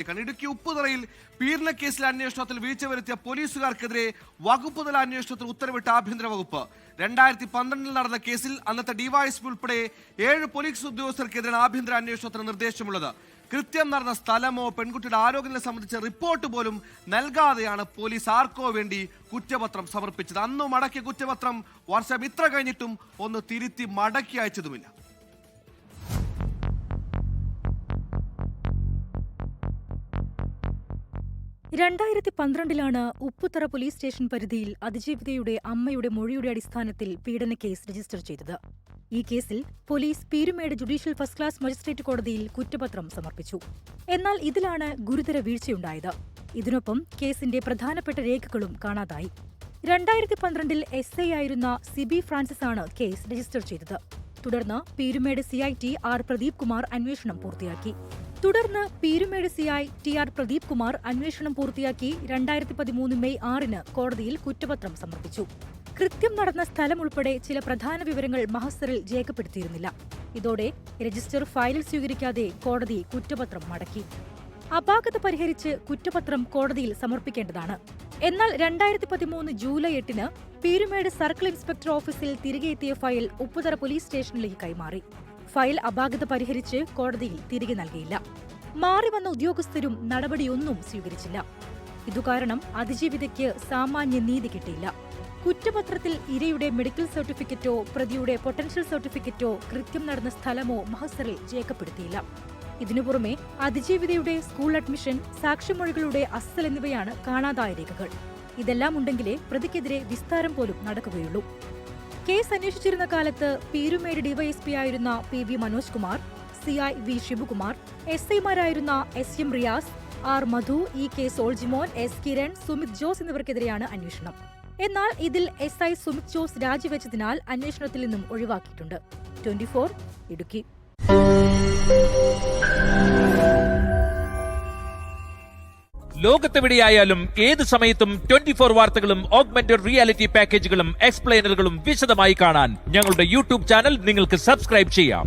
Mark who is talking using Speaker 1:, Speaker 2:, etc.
Speaker 1: ഇടുക്കി ഉപ്പുതറയിൽ പീഡന കേസിലെ അന്വേഷണത്തിൽ വീഴ്ച വരുത്തിയ പോലീസുകാർക്കെതിരെ വകുപ്പുതല അന്വേഷണത്തിന് ഉത്തരവിട്ട ആഭ്യന്തര വകുപ്പ്. 2012 നടന്ന കേസിൽ അന്നത്തെ ഡിവൈഎസ്പി ഉൾപ്പെടെ 7 പോലീസ് ഉദ്യോഗസ്ഥർക്കെതിരെയാണ് ആഭ്യന്തര അന്വേഷണത്തിന് നിർദ്ദേശമുള്ളത്. കൃത്യം നടന്ന സ്ഥലമോ പെൺകുട്ടിയുടെ ആരോഗ്യത്തെ സംബന്ധിച്ച റിപ്പോർട്ട് പോലും നൽകാതെയാണ് പോലീസ് ആർക്കോ വേണ്ടി കുറ്റപത്രം സമർപ്പിച്ചത്. അന്നു മടക്കിയ കുറ്റപത്രം വർഷം ഇത്ര കഴിഞ്ഞിട്ടും ഒന്ന് തിരുത്തി മടക്കി അയച്ചതുമില്ല.
Speaker 2: ഉപ്പുതറ പോലീസ് സ്റ്റേഷൻ പരിധിയിൽ അതിജീവിതയുടെ അമ്മയുടെ മൊഴിയുടെ അടിസ്ഥാനത്തിൽ പീഡന കേസ് രജിസ്റ്റർ ചെയ്തത്. ഈ കേസിൽ police Peermade judicial first class magistrate കോടതിയിൽ കുറ്റപത്രം സമർപ്പിച്ചു. എന്നാൽ ഇതിലാണ് ഗുരുതര വീഴ്ചയുണ്ടായത്. ഇതിനൊപ്പം കേസിന്റെ പ്രധാനപ്പെട്ട രേഖകളും കാണാതായി. 2012 SI ആയിരുന്ന സിബി ഫ്രാൻസിസ് ആണ് കേസ് രജിസ്റ്റർ ചെയ്തത്. തുടർന്ന് പീരുമേട് CI TR പ്രദീപ് കുമാർ അന്വേഷണം പൂർത്തിയാക്കി. 2013 മെയ് 6-ന് കോടതിയിൽ കുറ്റപത്രം സമർപ്പിച്ചു. കൃത്യം നടന്ന സ്ഥലം ഉൾപ്പെടെ ചില പ്രധാന വിവരങ്ങൾ മഹസറിൽ രേഖപ്പെടുത്തിയിരുന്നില്ല. ഇതോടെ രജിസ്റ്റർ ഫയലിൽ സ്വീകരിക്കാതെ കോടതി കുറ്റപത്രം മടക്കി. അപാകത പരിഹരിച്ച് കുറ്റപത്രം കോടതിയിൽ സമർപ്പിക്കേണ്ടതാണ്. എന്നാൽ 2013 ജൂലൈ 8-ന് പീരുമേട് സർക്കിൾ ഇൻസ്പെക്ടർ ഓഫീസിൽ തിരികെ എത്തിയ ഫയൽ ഉപ്പുതറ പോലീസ് സ്റ്റേഷനിലേക്ക് കൈമാറി. ഫയൽ അപാകത പരിഹരിച്ച് കോടതിയിൽ തിരികെ നൽകിയില്ല. മാറി വന്ന ഉദ്യോഗസ്ഥരും നടപടിയൊന്നും സ്വീകരിച്ചില്ല. ഇതുകാരണം അതിജീവിതയ്ക്ക് സാമാന്യ നീതി കിട്ടിയില്ല. കുറ്റപത്രത്തിൽ ഇരയുടെ മെഡിക്കൽ സർട്ടിഫിക്കറ്റോ പ്രതിയുടെ പൊട്ടൻഷ്യൽ സർട്ടിഫിക്കറ്റോ കൃത്യം നടന്ന സ്ഥലമോ മഹസറിൽ രേഖപ്പെടുത്തിയില്ല. ഇതിനുപുറമെ അതിജീവിതയുടെ സ്കൂൾ അഡ്മിഷൻ, സാക്ഷിമൊഴികളുടെ അസ്സൽ എന്നിവയാണ് കാണാതായ രേഖകൾ. ഇതെല്ലാം ഉണ്ടെങ്കിലേ പ്രതിക്കെതിരെ വിസ്താരം പോലും നടക്കുകയുള്ളൂ. കേസ് അന്വേഷിച്ചിരുന്ന കാലത്ത് പീരുമേട് ഡിവൈഎസ്പി ആയിരുന്ന PV Manoj Kumar, CI V Shibukumar, SI-മാരായിരുന്ന SM Riyas, R Madhu, EK Soljimon, S Kiran, Sumith Jose എന്നിവർക്കെതിരെയാണ് അന്വേഷണം. എന്നാൽ ഇതിൽ SI സുമിത് ജോസ് രാജിവെച്ചതിനാൽ അന്വേഷണത്തിൽ നിന്നും ഒഴിവാക്കിയിട്ടുണ്ട്. 24 ഇടുക്കി.
Speaker 3: ലോകത്തെവിടെയായാലും ഏത് സമയത്തും 24 വാർത്തകളും ഓഗ്മെന്റഡ് റിയാലിറ്റി പാക്കേജുകളും എക്സ്പ്ലെയിനറുകളും വിശദമായി കാണാൻ ഞങ്ങളുടെ YouTube ചാനൽ നിങ്ങൾക്ക് സബ്സ്ക്രൈബ് ചെയ്യാം.